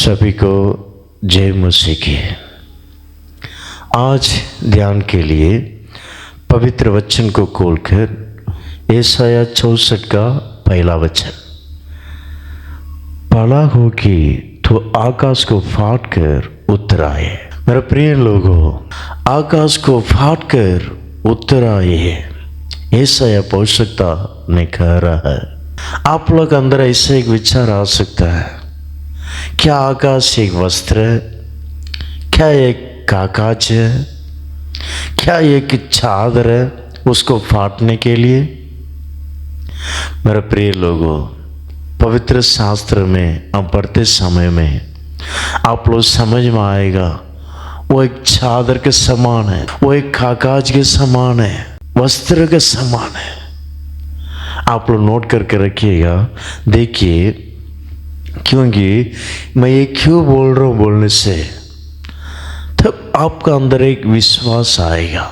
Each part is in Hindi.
सभी को जय मसीह की। आज ध्यान के लिए पवित्र वचन को खोलकर यशायाह 64 का पहला वचन। भला हो कि तो आकाश को फाड़ कर उतर आए। मेरे प्रिय लोगों, आकाश को फाड़ कर उतर आए यशायाह पौषकता ने कह रहा है। आप लोग अंदर ऐसे एक विचार आ सकता है, क्या आकाश एक वस्त्र है? क्या एक काकाज है? क्या एक चादर है उसको फाड़ने के लिए? मेरे प्रिय लोगों, पवित्र शास्त्र में हम पढ़ते समय में आप लोग समझ में आएगा, वो एक चादर के समान है, वो एक काकाज के समान है, वस्त्र के समान है। आप लोग नोट करके रखिएगा। देखिए, क्योंकि मैं ये क्यों बोल रहा हूँ बोलने से तब आपका अंदर एक विश्वास आएगा।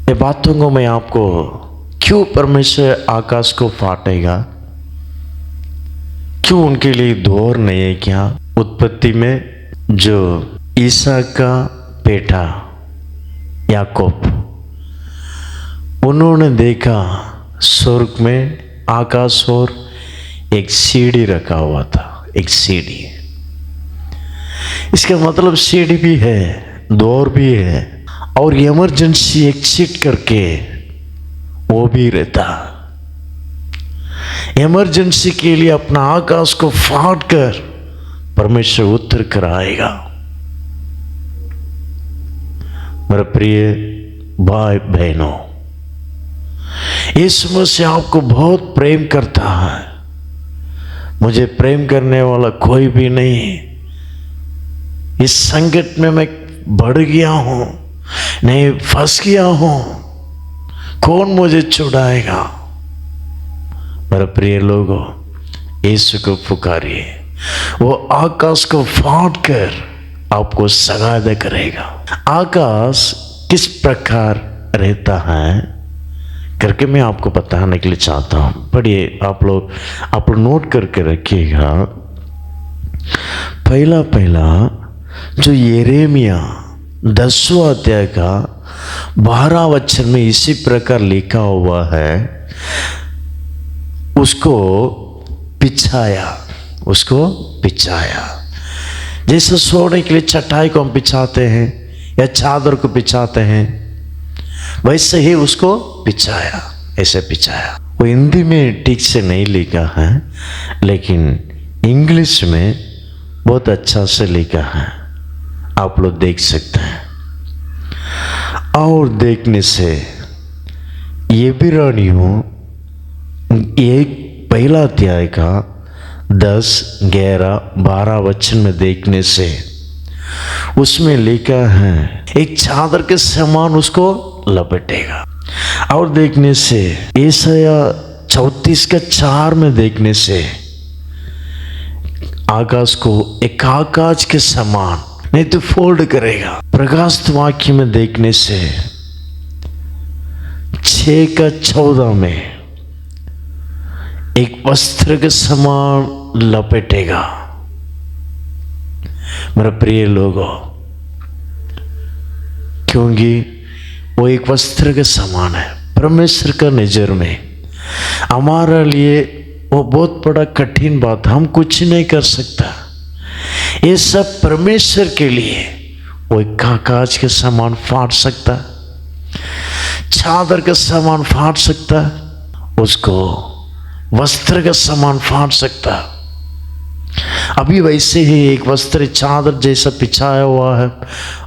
ये बातों को मैं आपको क्यों परमेश्वर आकाश को फाटेगा, क्यों उनके लिए दौर नहीं है क्या? उत्पत्ति में जो ईसा का बेटा याकूब, उन्होंने देखा स्वर्ग में आकाश और एक सीढ़ी रखा हुआ था। एक सीढ़ी, इसका मतलब सीढ़ी भी है, दौर भी है, और इमरजेंसी एग्जिट करके वो भी रहता। इमरजेंसी के लिए अपना आकाश को फाड़ कर परमेश्वर उतर कर आएगा। मेरे प्रिय भाई बहनों, यीशु मसीह आपको बहुत प्रेम करता है। मुझे प्रेम करने वाला कोई भी नहीं। इस संकट में मैं बढ़ गया हूं, नहीं फंस गया हूं, कौन मुझे छुड़ाएगा? मेरे प्रिय लोगों, यीशु को पुकारिए, वो आकाश को फाड़ कर आपको सगादा करेगा। आकाश किस प्रकार रहता है करके मैं आपको बताने के लिए चाहता हूं। पढ़िए, आप लोग नोट करके रखिएगा। पहला जो यिर्मयाह 10वां अध्याय का 12 वचन में इसी प्रकार लिखा हुआ है, उसको पिछाया। जैसे सोने के लिए चटाई को हम पिछाते हैं या चादर को पिछाते हैं, वैसे ही उसको पिछाया, ऐसे पिछाया। वो हिंदी में ठीक से नहीं लिखा है, लेकिन इंग्लिश में बहुत अच्छा से लिखा है, आप लोग देख सकते हैं। और देखने से ये भी रानियों एक पहला अध्याय का 10, 11, 12 वचन में देखने से उसमें लिखा है एक चादर के समान उसको लपेटेगा। और देखने से यशायाह 34 का 4 में देखने से आकाश को एक आकाश के समान नहीं तो फोल्ड करेगा। प्रकाशित वाक्य में देखने से 6 का 14 में एक वस्त्र के समान लपेटेगा। मेरे प्रिय लोगों, क्योंकि वो एक वस्त्र के समान है। परमेश्वर का नजर में हमारे लिए वो बहुत बड़ा कठिन बात, हम कुछ नहीं कर सकता। ये सब परमेश्वर के लिए वो एक कागज के समान फाड़ सकता, चादर के समान फाड़ सकता, उसको वस्त्र के समान फाड़ सकता। अभी वैसे ही एक वस्त्र चादर जैसा पिछाया हुआ है,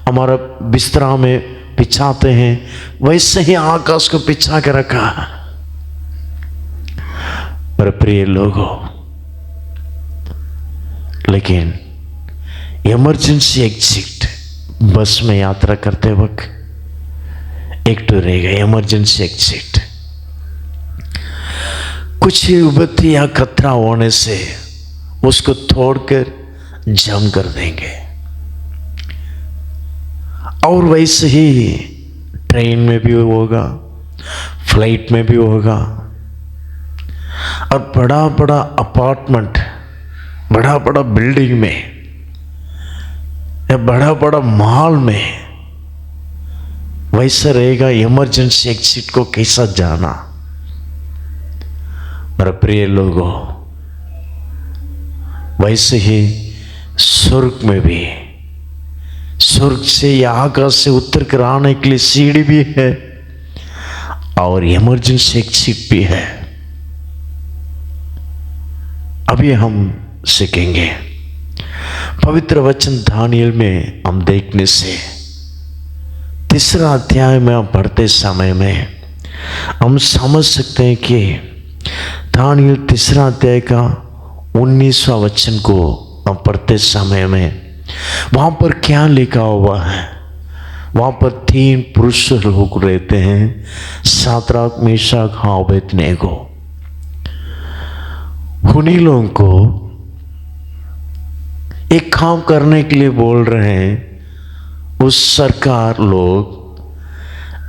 हमारा बिस्तरा में पिछाते हैं, वैसे ही आकाश को पिछा के रखा है। मेरे प्रिय लोगों, लेकिन इमरजेंसी एग्जिट, बस में यात्रा करते वक्त एक तो रहेगा इमरजेंसी एग्जिट। कुछ विपत्ति या खतरा होने से उसको तोड़कर जम कर देंगे। और वैसे ही ट्रेन में भी होगा, फ्लाइट में भी होगा, और बड़ा बड़ा अपार्टमेंट बड़ा बड़ा बिल्डिंग में या बड़ा बड़ा मॉल में वैसा रहेगा इमरजेंसी एग्जिट को कैसा जाना। मेरे प्रिय लोगों, वैसे ही स्वर्ग में भी, स्वर्ग से या आकाश से उतर कर आने के लिए सीढ़ी भी है और इमरजेंसी एग्जिट भी है। अभी हम सीखेंगे। पवित्र वचन दानियल में हम देखने से 3 अध्याय में हम पढ़ते समय में हम समझ सकते हैं कि दानियल 3 अध्याय का 19वां वचन को हम पढ़ते समय में वहाँ पर क्या लिखा हुआ है। वहाँ पर 3 पुरुष लोग रहते हैं, शाद्राक, मेशक, अबेदनेगो। उन्हीं लोगों को एक काम करने के लिए बोल रहे हैं उस सरकार लोग,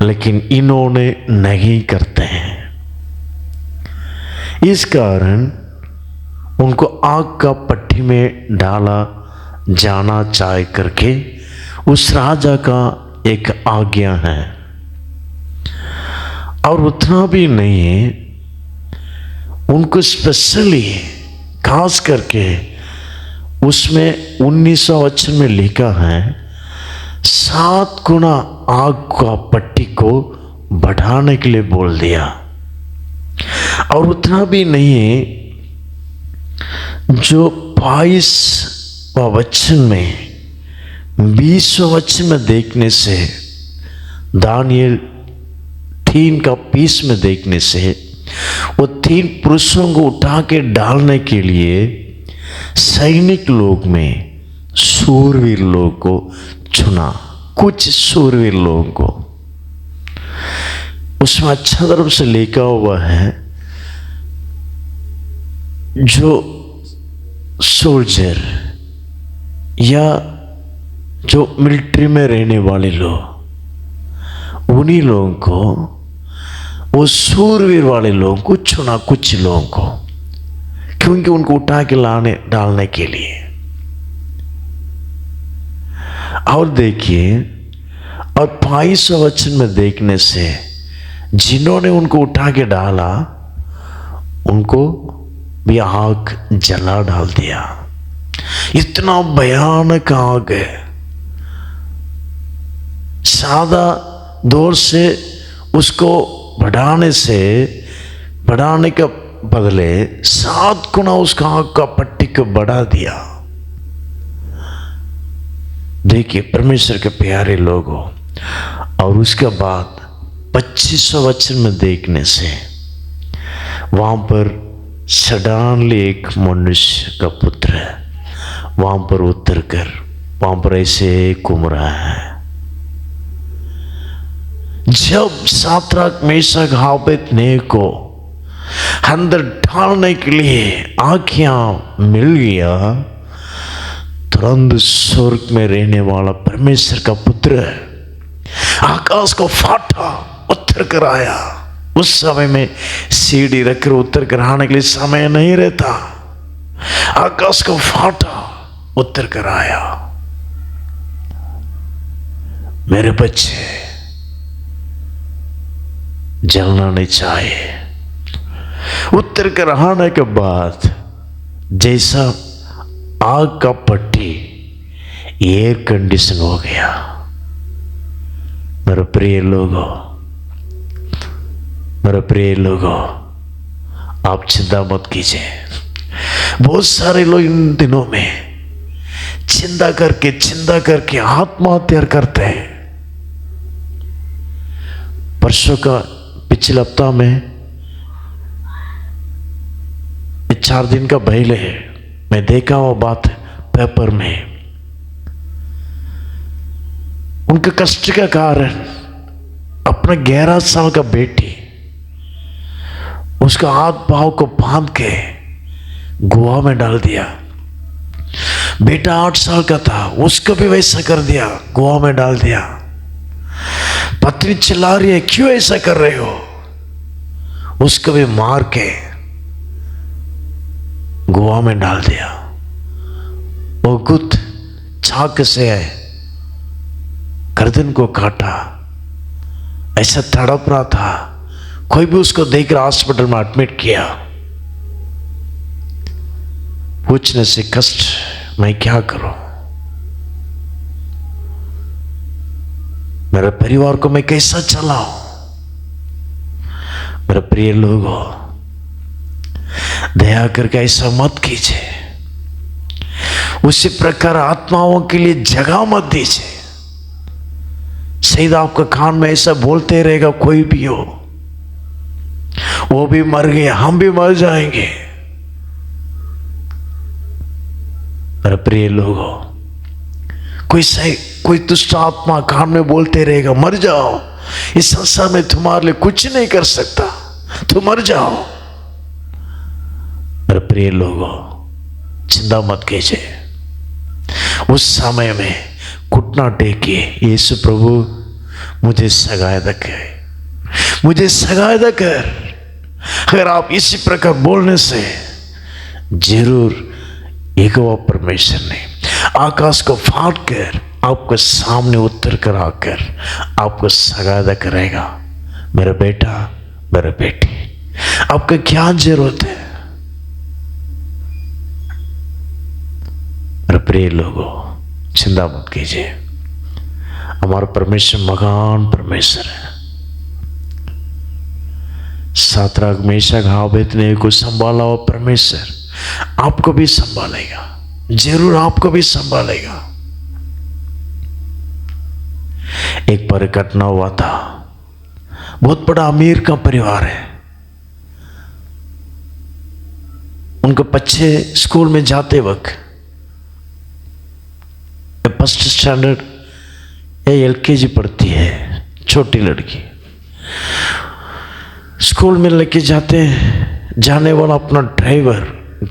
लेकिन इन्होंने नहीं करते हैं। इस कारण उनको आग का पट्टी में डाला जाना चाहे करके उस राजा का एक आज्ञा है। और उतना भी नहीं है, उनको स्पेशली खास करके उसमें 19वां वचन में लिखा है 7 गुना आग का पट्टी को बढ़ाने के लिए बोल दिया। और उतना भी नहीं है, जो 22वां वचन में 20वां वचन में देखने से, दानियल 3 का 20 में देखने से वो 3 पुरुषों को उठा के डालने के लिए सैनिक लोग में सूरवीर लोग को चुना। कुछ सूरवीर लोगों को उसमें अच्छा तरफ से लिखा हुआ है, जो सोल्जर या जो मिलिट्री में रहने वाले लोग, उन्हीं लोगों को, वो सूरवीर वाले लोगों को चुना, कुछ लोगों को, क्योंकि उनको उठा के लाने डालने के लिए। और देखिए, और 22वां वचन में देखने से जिन्होंने उनको उठा के डाला उनको भी आग जला डाल दिया। इतना भयानक आग है, सादा दौर से उसको बढ़ाने का बदले 7 गुना उसका आग का पट्टी को बढ़ा दिया। देखिए परमेश्वर के प्यारे लोगों, और उसके बाद 25वां वचन में देखने से वहां पर सडनली एक मनुष्य का पुत्र है, वहां पर उतर कर वहां पर ऐसे घूम रहा है। जब शाद्राक, मेशक, अबेदनेगो अंदर डालने के लिए आज्ञा मिल गया, तुरंत स्वर्ग में रहने वाला परमेश्वर का पुत्र आकाश को फाटा, उतर कर आया। उस समय में सीढ़ी रखकर उतर कर आने के लिए समय नहीं रहता। आकाश को फाटा, उतर कर आया। मेरे बच्चे, जलना नहीं चाहिए। उतर कर आने के बाद जैसा आग का पट्टी एयर कंडीशन हो गया। मेरे प्रिय लोगों, आप चिंता मत कीजिए। बहुत सारे लोग इन दिनों में चिंता करके आत्महत्या करते हैं। परसों का पिछले हफ्ता में 4 दिन का पहले मैं देखा वो बात पेपर में। उनके कष्ट का कारण अपने 11 साल का बेटी, उसका हाथ पांव को बांध के गोवा में डाल दिया। बेटा 8 साल का था, उसको भी वैसा कर दिया, गोवा में डाल दिया। पत्नी चिल्ला रही है, क्यों ऐसा कर रहे हो? उसको भी मार के गोवा में डाल दिया। वो गुत चाक से गर्दन को काटा, ऐसा तड़प रहा था। कोई भी उसको देखकर हॉस्पिटल में एडमिट किया। पूछने से कष्ट, मैं क्या करूं, मेरे परिवार को मैं कैसा चलाऊं। मेरे प्रिय लोगों, दया करके ऐसा मत कीजिए। उसी प्रकार आत्माओं के लिए जगह मत दीजिए। सैयद आपका कान में ऐसा बोलते रहेगा, कोई भी हो, वो भी मर गए, हम भी मर जाएंगे। मेरे प्रिय लोगों, कोई दुष्ट आत्मा कान में बोलते रहेगा, मर जाओ, इस संसार में तुम्हारे लिए कुछ नहीं कर सकता, तुम मर जाओ। मेरे प्रिय लोगों, चिंता मत कीजिए। उस समय में घुटना टेकिए, यीशु प्रभु मुझे सहायता कर, मुझे सहायता कर। अगर आप इसी प्रकार बोलने से जरूर यहोवा परमेश्वर ने आकाश को फाड़ कर आपको सामने उतर कर आकर आपको सहायता करेगा। मेरा बेटा, मेरा बेटी, आपका क्या जरूरत है? मेरे प्रिय लोगों, चिंता मत कीजिए। हमारा परमेश्वर महान परमेश्वर है। सातराग मेशक अबेदनगो को संभाला हुआ परमेश्वर आपको भी संभालेगा, जरूर आपको भी संभालेगा। एक बार घटना हुआ था, बहुत बड़ा अमीर का परिवार है। उनके बच्चे स्कूल में जाते वक्त फर्स्ट स्टैंडर्ड या एलकेजी पढ़ती है, छोटी लड़की। स्कूल में लेके जाने वाला अपना ड्राइवर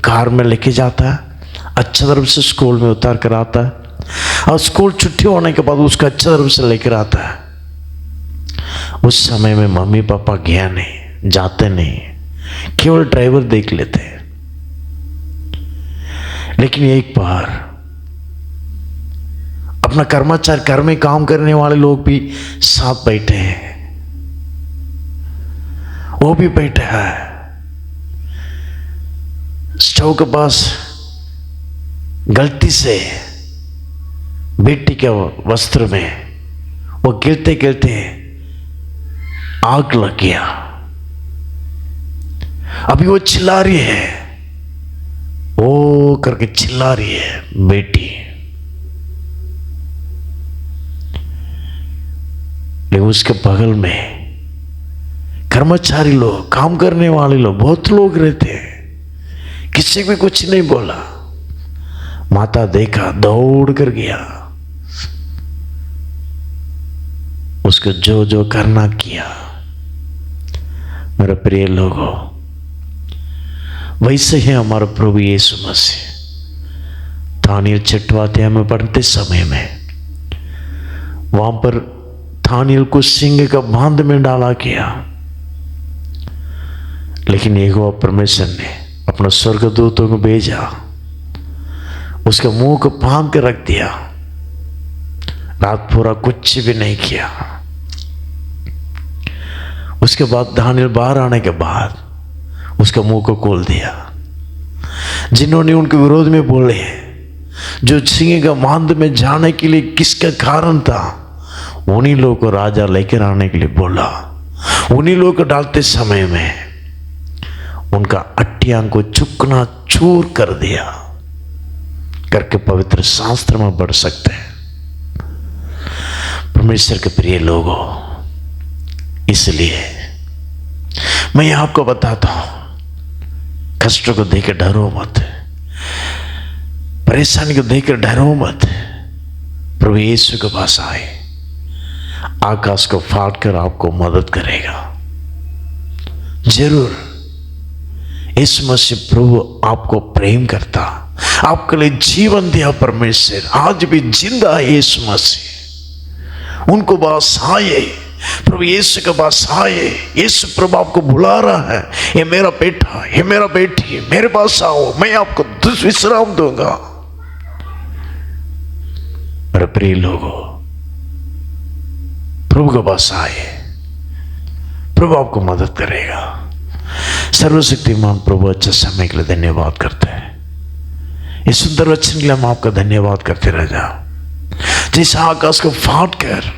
कार में लेके जाता है, अच्छा तरफ से स्कूल में उतार कर आता है, और स्कूल छुट्टी होने के बाद उसको अच्छा तरफ से लेकर आता है। उस समय में मम्मी पापा गया नहीं, जाते नहीं, केवल ड्राइवर देख लेते। लेकिन एक बार अपना कर्मचारी, घर में काम करने वाले लोग भी साथ बैठे हैं, वो भी बैठा है स्टोव के पास। गलती से बेटी के वस्त्र में वो गिरते गिरते आग लग गया। अभी वो चिल्ला रही है, ओ करके चिल्ला रही है बेटी। लेकिन उसके बगल में कर्मचारी लोग, काम करने वाले लोग, बहुत लोग रहते हैं, किसी भी कुछ नहीं बोला। माता देखा, दौड़ कर गया, उसको जो जो करना किया। मेरे प्रिय लोगों, वैसे ही हमारा प्रभु यीशु मसीह दानियल 6वां अध्याय में पढ़ते समय में वहां पर दानियल को सिंह का बांध में डाला गया। लेकिन यहोवा परमेश्वर ने अपना स्वर्गदूतों को भेजा, उसके मुंह को बांध के रख दिया, रात पूरा कुछ भी नहीं किया। उसके बाद दानियल बाहर आने के बाद उसका मुंह को खोल दिया। जिन्होंने उनके विरोध में बोले, जो सिंह का बांध में जाने के लिए किसका कारण था, उन्हीं लोगों को राजा लेकर आने के लिए बोला। उन्हीं लोगों को डालते समय में उनका अट्टियां को चुकना चूर कर दिया करके पवित्र शास्त्र में पढ़ सकते हैं। परमेश्वर के प्रिय लोगों, इसलिए मैं आपको बताता हूं, कष्टों को देखकर डरो मत, परेशानी को देखकर डरो मत। प्रभु यीशु के पास आए, आकाश को फाड़ कर आपको मदद करेगा। जरूर यीशु मसीह प्रभु आपको प्रेम करता, आपके लिए जीवन दिया परमेश्वर आज भी जिंदा है। यीशु मसीह उनको पास आए, प्रभु यीशु के पास आए। यीशु प्रभु आपको बुला रहा है, ये मेरा बेटा, ये मेरा बेटी, मेरे पास आओ, मैं आपको विश्राम दूंगा। मेरे प्रिय लोगों, प्रभु के पास आए, प्रभु आपको मदद करेगा। सर्वशक्तिमान प्रभु, अच्छे समय के लिए धन्यवाद करते हैं। इस सुंदर वचन के लिए हम आपका धन्यवाद करते रह जाओ। जैसे आकाश को फाड़ कर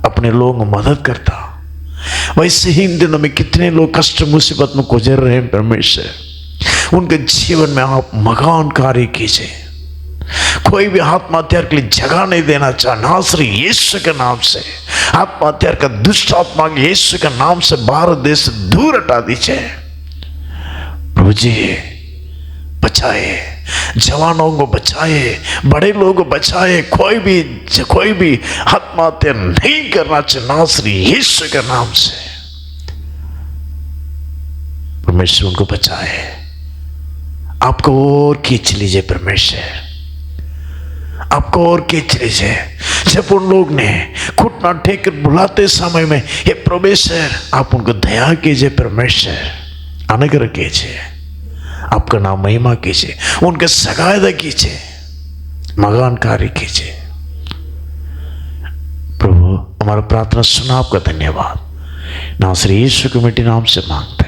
अपने लोगों को मदद करता, वैसे ही इन दिनों में कितने लोग कष्ट मुसीबत में गुजर रहे हैं परमेश्वर, उनके जीवन में आप महान कार्य कीजिए। कोई भी आत्महत्या के लिए जगह नहीं देना चाह, नासरी यीशु के नाम से आत्महत्या का दुष्ट आत्मा यीशु के नाम से भारत देश से दूर हटा दीजिए। प्रभु जी बचाए, जवानों को बचाए, बड़े लोगों को बचाए। कोई भी आत्महत्या नहीं करना चाहिए, नासरी यीशु के नाम से परमेश्वर उनको बचाए। आपको और खींच लीजिए परमेश्वर, आपको और खींच लीजिए। जब उन लोग ने घुटना टेक कर बुलाते समय में, हे परमेश्वर आप उनको दया कीजिए, परमेश्वर अनुग्रह कीजिए, आपका नाम महिमा कीजिए, उनके सहायता कीजिए, महान कार्य कीजिए। प्रभु हमारा प्रार्थना सुना, आपका धन्यवाद। नासरी यीशु के मिट्टी नाम से मांगते